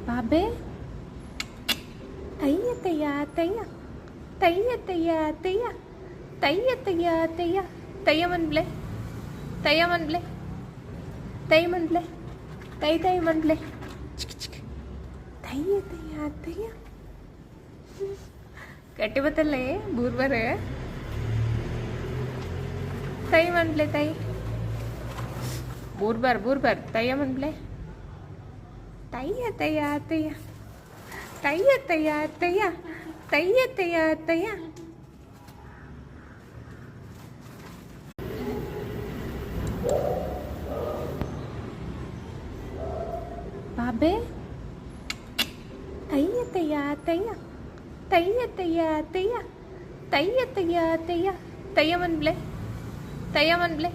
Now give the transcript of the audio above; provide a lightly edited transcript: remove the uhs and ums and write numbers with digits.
ಬಾಬೆ ತಯ್ಯ ತಯ್ಯ ತಯ್ಯ ತಯ್ಯ ತಯ್ಯ ತಯ್ಯ ತಯ್ಯ ತಯ್ಯ ತಯ್ಯ ತಯ್ಯ ಮನ್ಬ್ಲೆ ತಯ್ಯ ಮನ್ಬ್ಲೆ ತಯ್ಯ ಮನ್ಬ್ಲೆ ತೈ ತೈ ಮನ್ಬ್ಲೆ ಚಿಕ್ ಚಿಕ್ ತಯ್ಯ ತಯ್ಯ ತಯ್ಯ ಕಟ್ಟಿ ಬತ್ತಲ್ಲೇ ಬೂರ್ಬರೆ ತೈ ಮನ್ಬ್ಲೆ ತೈ ಬೂರ್ಬರ್ ತಯ್ಯ ಮನ್ಬ್ಲೆ ತಯ್ಯ ತಯ್ಯ ತಯ್ಯ ತಯ್ಯ ತಯ್ಯ ತಯ್ಯ ತಯ್ಯ ತಯ್ಯ ತಯ್ಯ ಬಾಬೆ ತಯ್ಯ ತಯ್ಯ ತಯ್ಯ ತಯ್ಯ ತಯ್ಯ ತಯ್ಯ ತಯ್ಯ ತಯ್ಯ ತಯ್ಯ ತಯ್ಯ ಮನ್ಬ್ಲೆ ತಯ್ಯ ಮನ್ಬ್ಲೆ